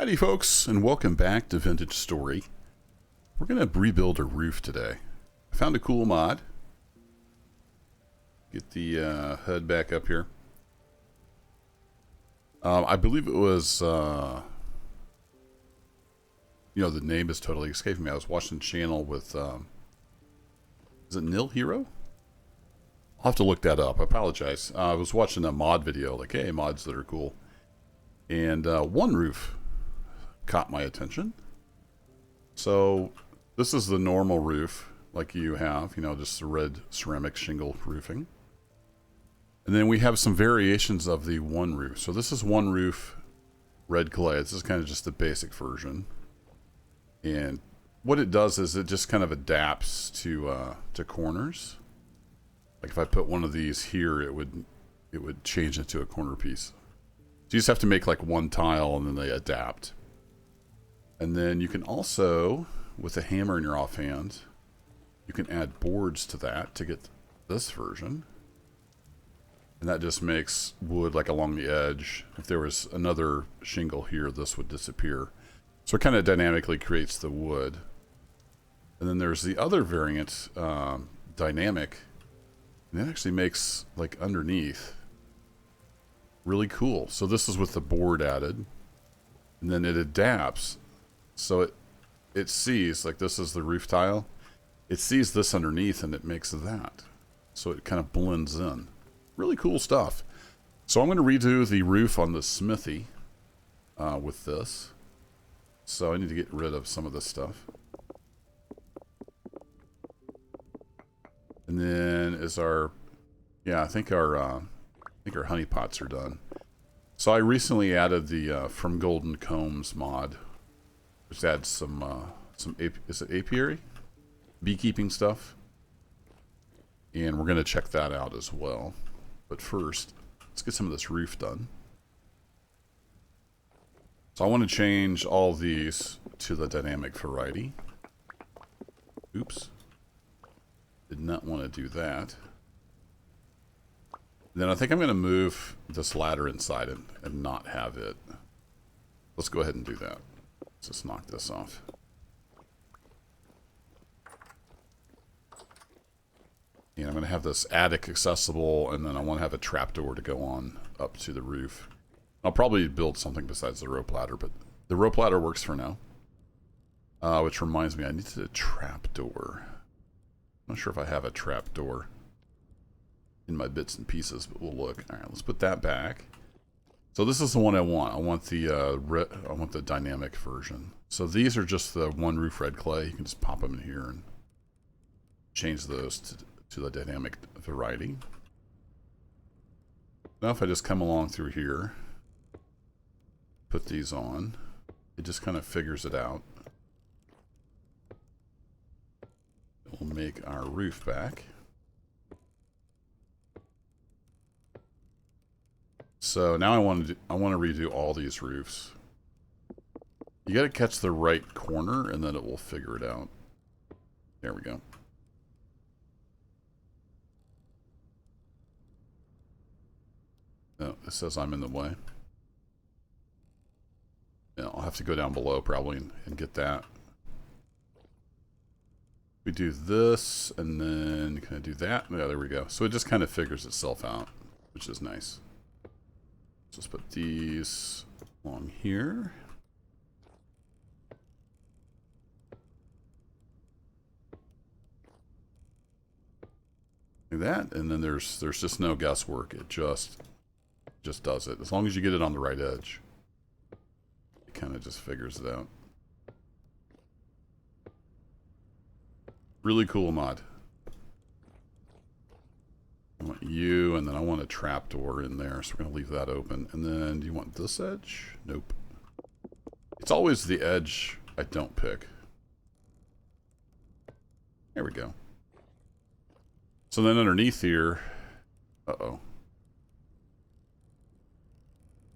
Howdy folks, and welcome back to Vintage Story. We're going to rebuild a roof today. I found a cool mod. Get the HUD back up here. I believe it was, the name is totally escaping me. I was watching a channel with, is it Nil Hero? I'll have to look that up. I apologize. I was watching a mod video, like, hey, mods that are cool. And one roof caught my attention. So this is the normal roof like you have, just the red ceramic shingle roofing. And then we have some variations of the one roof. So this is one roof red clay. This is kind of just the basic version. And what it does is it just kind of adapts to corners. Like if I put one of these here, it would change into a corner piece. So you just have to make like one tile and then they adapt. And then you can also, with a hammer in your offhand, you can add boards to that to get this version. And that just makes wood like along the edge. If there was another shingle here, this would disappear. So it kind of dynamically creates the wood. And then there's the other variant, dynamic. And it actually makes like underneath. Really cool. So this is with the board added. And then it adapts. So it sees, like this is the roof tile. It sees this underneath and it makes that. So it kind of blends in. Really cool stuff. So I'm going to redo the roof on the smithy with this. So I need to get rid of some of this stuff. And then is our, I think our honey pots are done. So I recently added the From Golden Combs mod, which adds some is it apiary? Beekeeping stuff. And we're going to check that out as well. But first, let's get some of this roof done. So I want to change all these to the dynamic variety. Oops. Did not want to do that. Then I think I'm going to move this ladder inside and not have it. Let's go ahead and do that. Let's just knock this off. And I'm going to have this attic accessible, and then I want to have a trapdoor to go on up to the roof. I'll probably build something besides the rope ladder, but the rope ladder works for now. Which reminds me, I need a trapdoor. I'm not sure if I have a trapdoor in my bits and pieces, but we'll look. All right, let's put that back. So this is the one I want. I want the dynamic version. So these are just the one roof red clay. You can just pop them in here and change those to the dynamic variety. Now if I just come along through here, put these on, it just kind of figures it out. We'll make our roof back. So now I want to redo all these roofs. You got to catch the right corner and then it will figure it out. There we go. No, it says I'm in the way. Yeah, I'll have to go down below probably and get that. We do this and then can I do that? Yeah, there we go. So it just kind of figures itself out, which is nice. Just put these along here. Like that, and then there's just no guesswork. It just does it. As long as you get it on the right edge, it kind of just figures it out. Really cool mod. I want you, and then I want a trapdoor in there, so we're going to leave that open. And then, do you want this edge? Nope. It's always the edge I don't pick. There we go. So then underneath here... Uh-oh.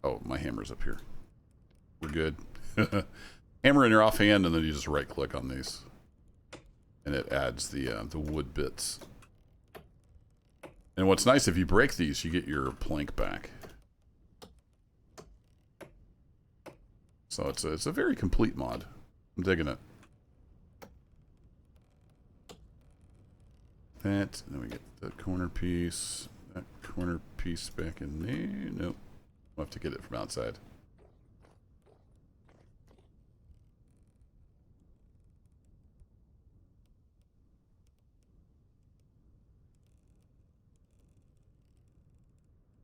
Oh, my hammer's up here. We're good. Hammer in your offhand, and then you just right-click on these. And it adds the wood bits. And what's nice, if you break these, you get your plank back. So it's a very complete mod. I'm digging it. That, and then we get that corner piece back in there. Nope. We'll have to get it from outside.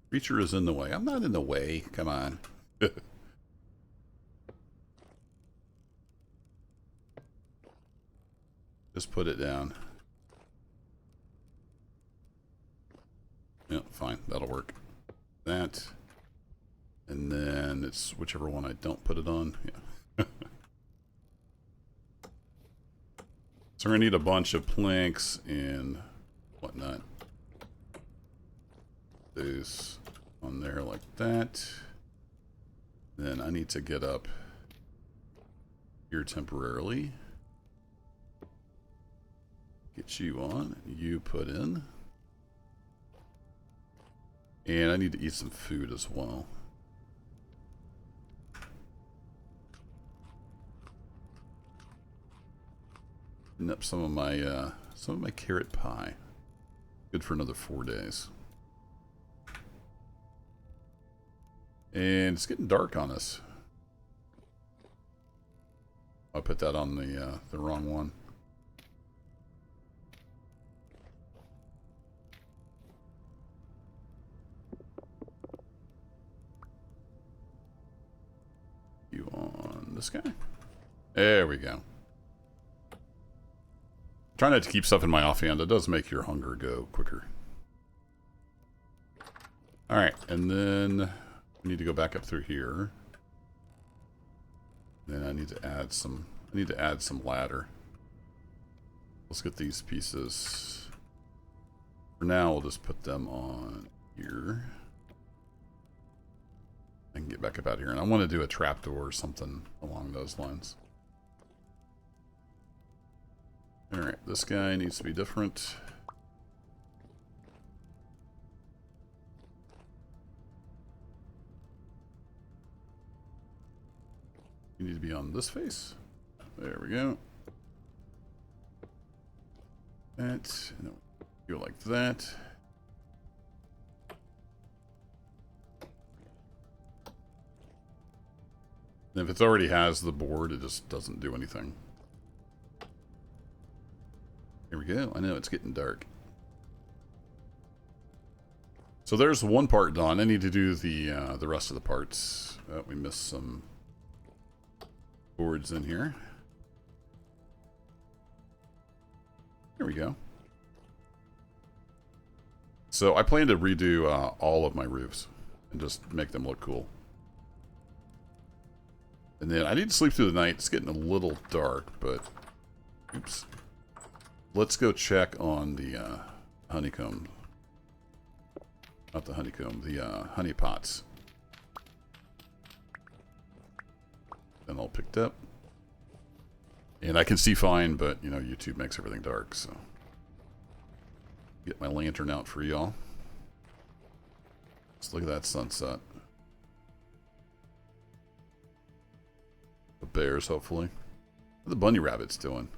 Creature is in the way. I'm not in the way. Come on. Just put it down. Yeah, fine. That'll work. That. And then it's whichever one I don't put it on. Yeah. So we're going to need a bunch of planks and whatnot. Those on there like that. Then I need to get up here temporarily. Get you on. You put in. And I need to eat some food as well. Eating up some of my carrot pie. Good for another 4 days. And it's getting dark on us. I put that on the wrong one. You on this guy? There we go. Try not to keep stuff in my offhand. It does make your hunger go quicker. Alright, and then we need to go back up through here. Then I need to add some ladder. Let's get these pieces. For now, we'll just put them on here. I can get back up out here, and I want to do a trapdoor or something along those lines. Alright, this guy needs to be different. You need to be on this face. There we go. That, and then go like that. And if it already has the board, it just doesn't do anything. Here we go. I know it's getting dark. So there's one part done. I need to do the rest of the parts. We missed some boards in here. Here we go. So I plan to redo all of my roofs and just make them look cool. And then I need to sleep through the night. It's getting a little dark, but oops. Let's go check on the honeycomb. Not the honeycomb, the honey pots. Then all picked up. And I can see fine, but you know, YouTube makes everything dark, so get my lantern out for y'all. Let's look at that sunset. The bears, hopefully. What are the bunny rabbits doing?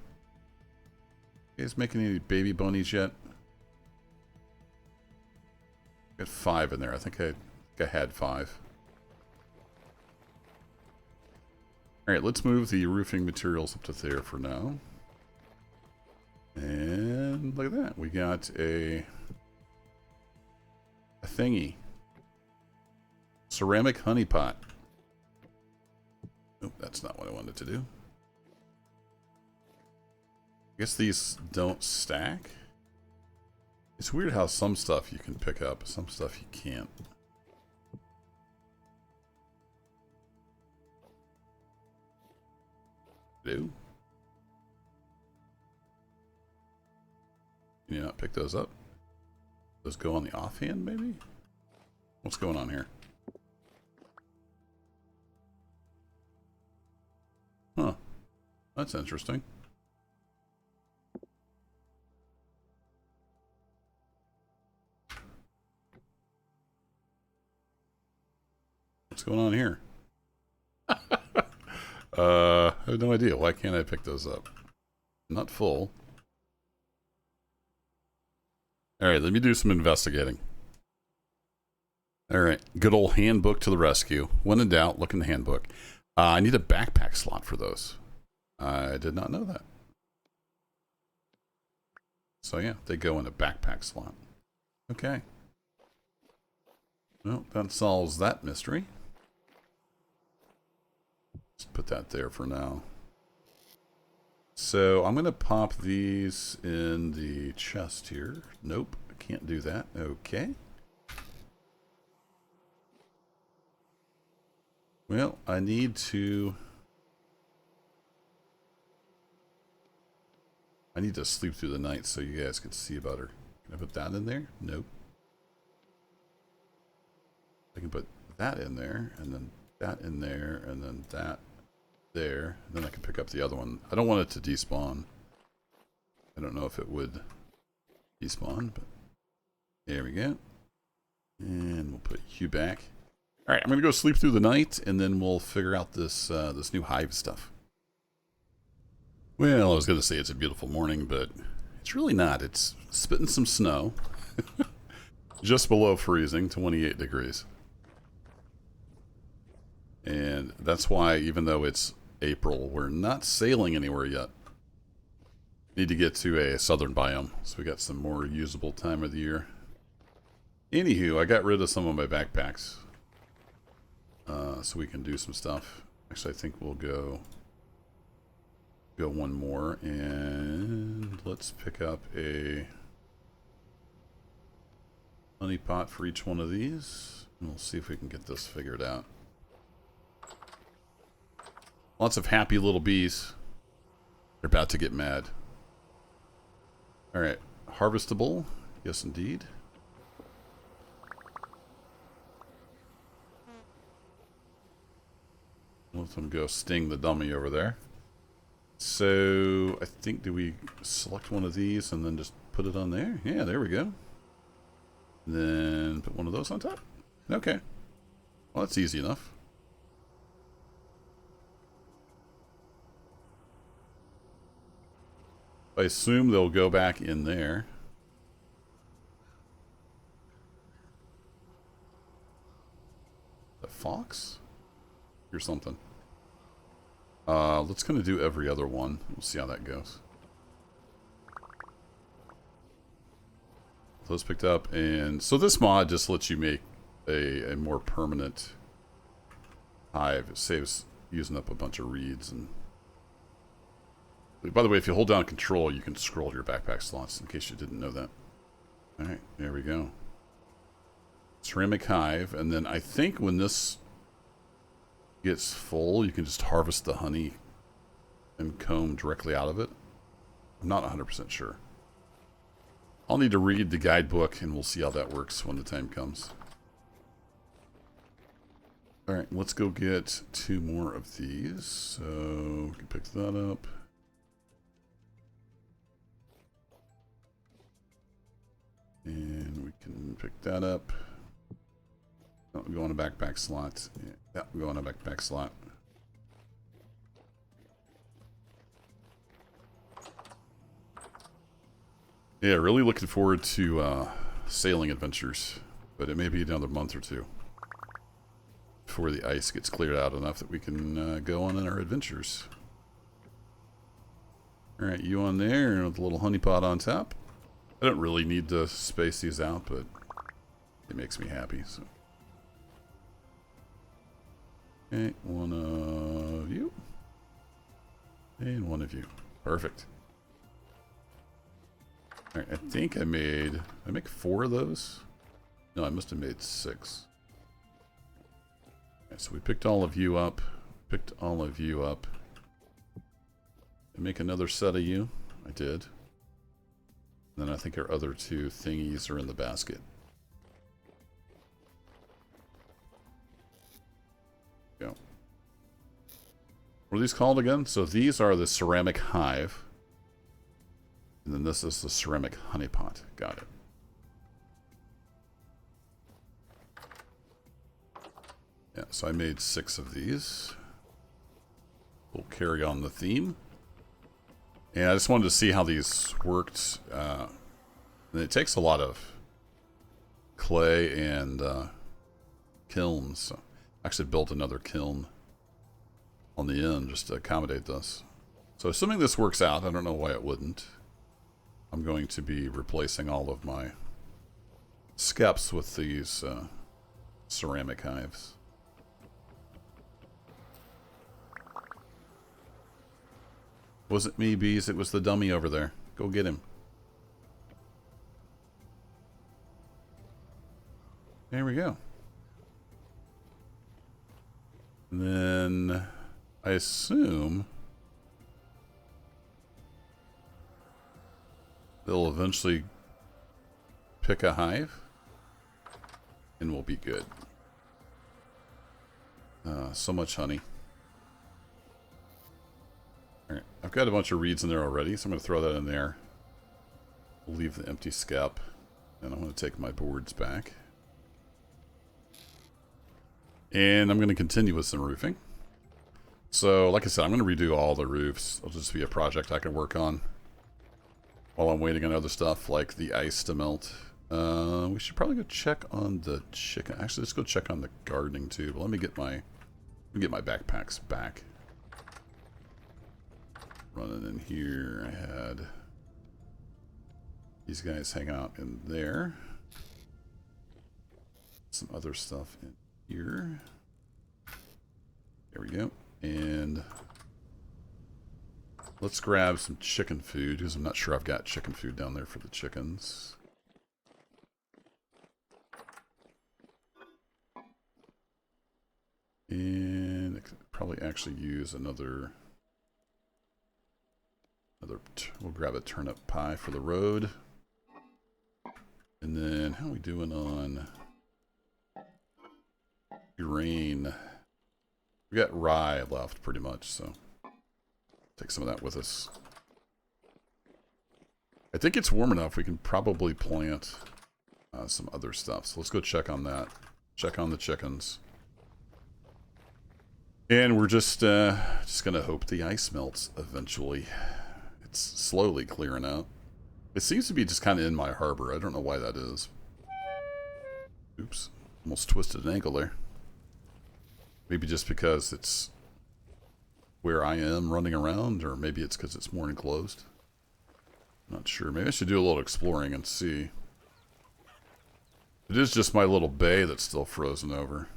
You guys making any baby bunnies yet? Got 5 in there. I think I had 5. Alright, let's move the roofing materials up to there for now. And look at that. We got a thingy. Ceramic honey pot. Nope, that's not what I wanted to do. I guess these don't stack. It's weird how some stuff you can pick up, some stuff you can't. Do? Can you not pick those up? Those go on the offhand, maybe? What's going on here? Huh. That's interesting. What's going on here? I have no idea. Why can't I pick those up? Not full. Alright, let me do some investigating. Alright, good old handbook to the rescue. When in doubt, look in the handbook. I need a backpack slot for those. I did not know that. So yeah, they go in a backpack slot. Okay. Well, that solves that mystery. Let's put that there for now. So I'm going to pop these in the chest here. Nope, I can't do that. Okay. Well, I need to sleep through the night so you guys can see better. Can I put that in there? Nope. I can put that in there, and then that in there, and then that there. And then I can pick up the other one. I don't want it to despawn. I don't know if it would despawn, but there we go. And we'll put you back. All right, I'm gonna go sleep through the night, and then we'll figure out this this new hive stuff. Well, I was gonna say it's a beautiful morning, but it's really not. It's spitting some snow, just below freezing, 28 degrees. And that's why, even though it's April, we're not sailing anywhere yet. Need to get to a southern biome, so we got some more usable time of the year. Anywho, I got rid of some of my backpacks, so we can do some stuff. Actually, I think we'll go one more, and let's pick up a honey pot for each one of these, and we'll see if we can get this figured out. Lots of happy little bees. They're about to get mad. Alright, harvestable. Yes, indeed. Let them go sting the dummy over there. So, I think, do we select one of these and then just put it on there? Yeah, there we go. And then put one of those on top. Okay. Well, that's easy enough. I assume they'll go back in there. A fox? Or something. Let's kind of do every other one. We'll see how that goes. Those picked up, and so this mod just lets you make a more permanent hive. It saves using up a bunch of reeds. And by the way, if you hold down control, you can scroll your backpack slots, in case you didn't know that. Alright, there we go. Ceramic hive, and then I think when this gets full, you can just harvest the honey and comb directly out of it. I'm not 100% sure. I'll need to read the guidebook, and we'll see how that works when the time comes. Alright, let's go get 2 more of these. So, we can pick that up. And we can pick that up. Oh, go on a backpack slot. Yeah, go on a backpack slot. Yeah, really looking forward to sailing adventures, but it may be another month or two before the ice gets cleared out enough that we can go on in our adventures. Alright, you on there with a little honey pot on top. I don't really need to space these out, but it makes me happy. So, okay, one of you. And one of you. Perfect. Alright, I think I made... Did I make 4 of those? No, I must have made 6. Okay, so we picked all of you up. Picked all of you up. Did I make another set of you? I did. And then I think our other 2 thingies are in the basket. Go. What are these called again? So these are the ceramic hive. And then this is the ceramic honeypot. Got it. Yeah, so I made 6 of these. We'll carry on the theme. And I just wanted to see how these worked. And it takes a lot of clay and kilns. So I actually built another kiln on the end just to accommodate this. So assuming this works out, I don't know why it wouldn't. I'm going to be replacing all of my skeps with these ceramic hives. Wasn't me, bees. It was the dummy over there. Go get him. There we go. And then I assume they'll eventually pick a hive and we'll be good. So much honey. Alright, I've got a bunch of reeds in there already, so I'm going to throw that in there. We'll leave the empty scap, and I'm going to take my boards back. And I'm going to continue with some roofing. So, like I said, I'm going to redo all the roofs. It'll just be a project I can work on while I'm waiting on other stuff, like the ice to melt. We should probably go check on the chicken. Actually, let's go check on the gardening too. But let me get my backpacks back. Running in here, I had these guys hanging out in there. Some other stuff in here. There we go. And let's grab some chicken food, because I'm not sure I've got chicken food down there for the chickens. And I could probably actually use another we'll grab a turnip pie for the road. And then, how are we doing on grain? We got rye left pretty much, so take some of that with us. I think it's warm enough we can probably plant some other stuff. So let's go check on that. Check on the chickens. And we're just gonna hope the ice melts eventually. It's slowly clearing out. It seems to be just kind of in my harbor. I don't know why that is. Oops. Almost twisted an ankle there. Maybe just because it's where I am running around, or maybe it's because it's more enclosed. Not sure. Maybe I should do a little exploring and see. It is just my little bay that's still frozen over.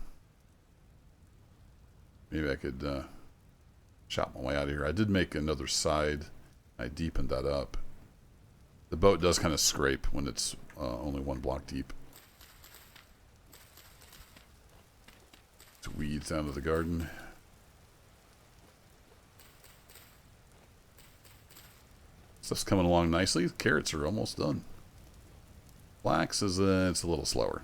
Maybe I could chop my way out of here. I did make another side. I deepened that up. The boat does kind of scrape when it's only one block deep. It's weeds out of the garden. Stuff's coming along nicely. The carrots are almost done. Flax is it's a little slower.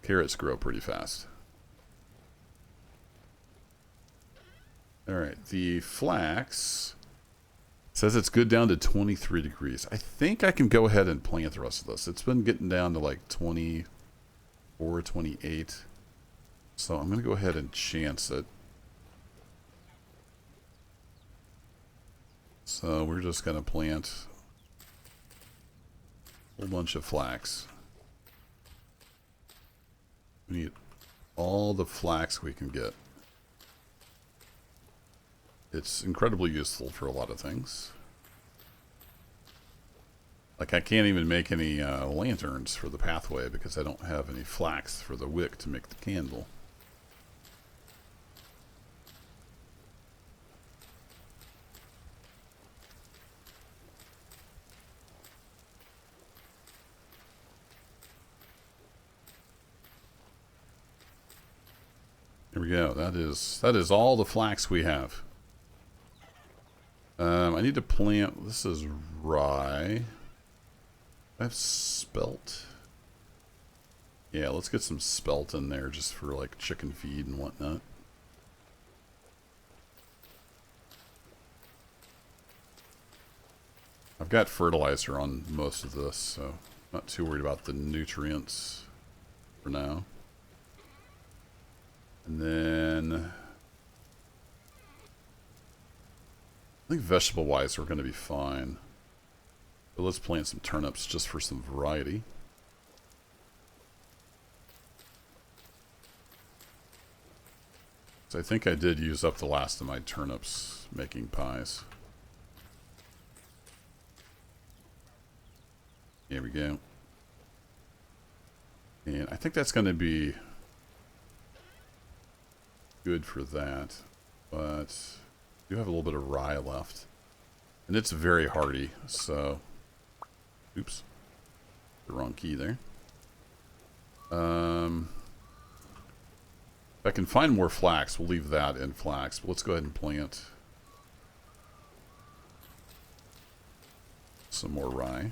Carrots grow pretty fast. Alright, the flax says it's good down to 23 degrees. I think I can go ahead and plant the rest of this. It's been getting down to like 24, 28. So I'm going to go ahead and chance it. So we're just going to plant a whole bunch of flax. We need all the flax we can get. It's incredibly useful for a lot of things. Like, I can't even make any lanterns for the pathway because I don't have any flax for the wick to make the candle. There we go. That is all the flax we have. I need to plant, this is rye. I have spelt. Yeah, let's get some spelt in there just for like chicken feed and whatnot. I've got fertilizer on most of this, so not too worried about the nutrients for now. And then I think vegetable-wise we're going to be fine. But let's plant some turnips just for some variety. So I think I did use up the last of my turnips making pies. Here we go. And I think that's going to be good for that. But I do have a little bit of rye left. And it's very hardy, so... Oops. The wrong key there. If I can find more flax, we'll leave that in flax. But let's go ahead and plant some more rye.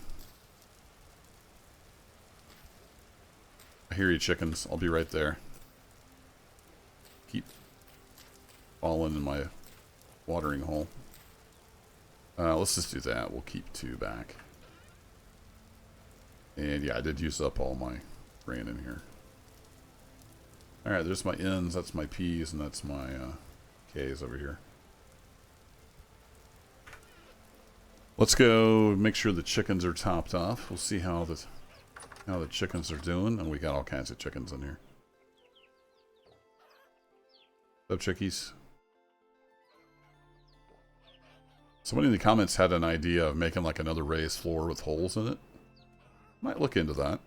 I hear you, chickens. I'll be right there. Keep falling in my watering hole. Let's just do that. We'll keep 2 back. And yeah, I did use up all my grain in here. Alright, there's my N's, that's my P's, and that's my K's over here. Let's go make sure the chickens are topped off. We'll see how the chickens are doing. And we got all kinds of chickens in here. What's up, chickies? Somebody in the comments had an idea of making like another raised floor with holes in it. Might look into that.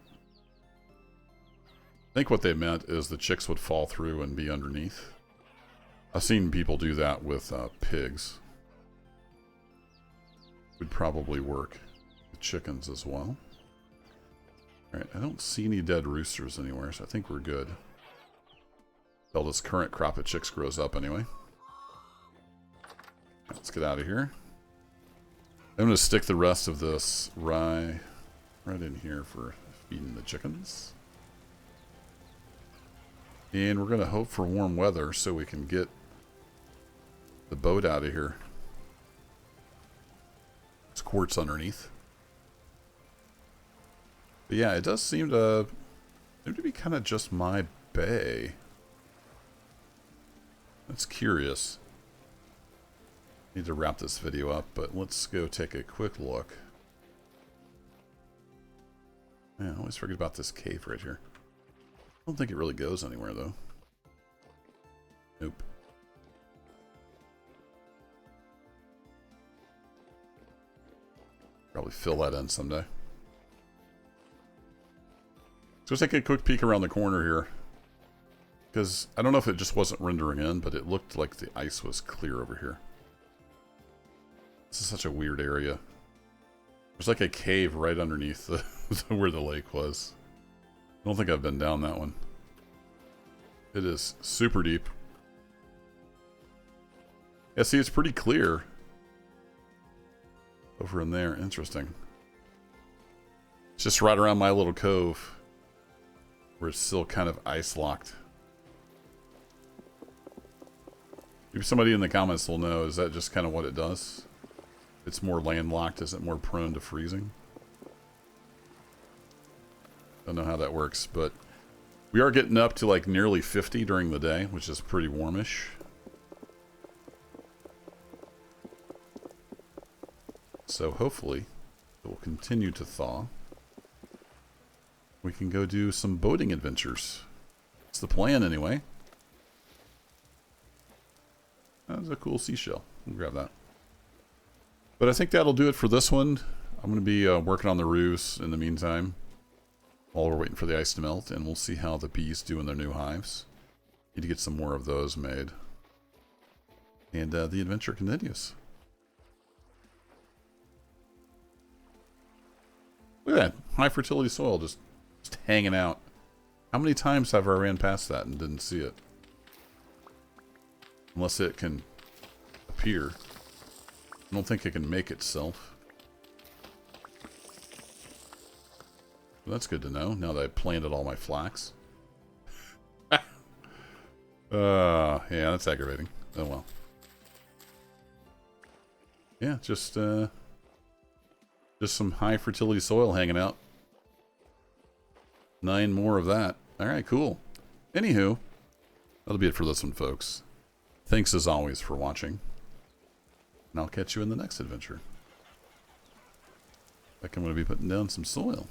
I think what they meant is the chicks would fall through and be underneath. I've seen people do that with pigs. Would probably work with chickens as well. Alright, I don't see any dead roosters anywhere, so I think we're good. Until this current crop of chicks grows up anyway. Let's get out of here. I'm going to stick the rest of this rye right in here for feeding the chickens. And we're going to hope for warm weather so we can get the boat out of here. There's quartz underneath. But yeah, it does seem to be kind of just my bay. That's curious. Need to wrap this video up, but let's go take a quick look. Yeah, I always forget about this cave right here. I don't think it really goes anywhere, though. Nope. Probably fill that in someday. So let's take a quick peek around the corner here. Because I don't know if it just wasn't rendering in, but it looked like the ice was clear over here. This is such a weird area. There's like a cave right underneath where the lake was. I don't think I've been down that one. It is super deep. Yeah, see, it's pretty clear. Over in there. Interesting. It's just right around my little cove. Where it's still kind of ice-locked. Maybe somebody in the comments will know. Is that just kind of what it does? It's more landlocked. Is it more prone to freezing? Don't know how that works, but we are getting up to like nearly 50 during the day, which is pretty warmish. So hopefully it will continue to thaw. We can go do some boating adventures. That's the plan anyway. That's a cool seashell. We'll grab that. But I think that'll do it for this one. I'm going to be working on the roofs in the meantime. While we're waiting for the ice to melt. And we'll see how the bees do in their new hives. Need to get some more of those made. And the adventure continues. Look at that. High fertility soil just hanging out. How many times have I ran past that and didn't see it? Unless it can appear. I don't think it can make itself. Well, that's good to know, now that I planted all my flax. Yeah, that's aggravating. Oh well. Yeah, just some high fertility soil hanging out. 9 more of that. Alright, cool. Anywho, that'll be it for this one, folks. Thanks as always for watching. And I'll catch you in the next adventure. I think I'm going to be putting down some soil.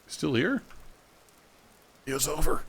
Still here? It was over.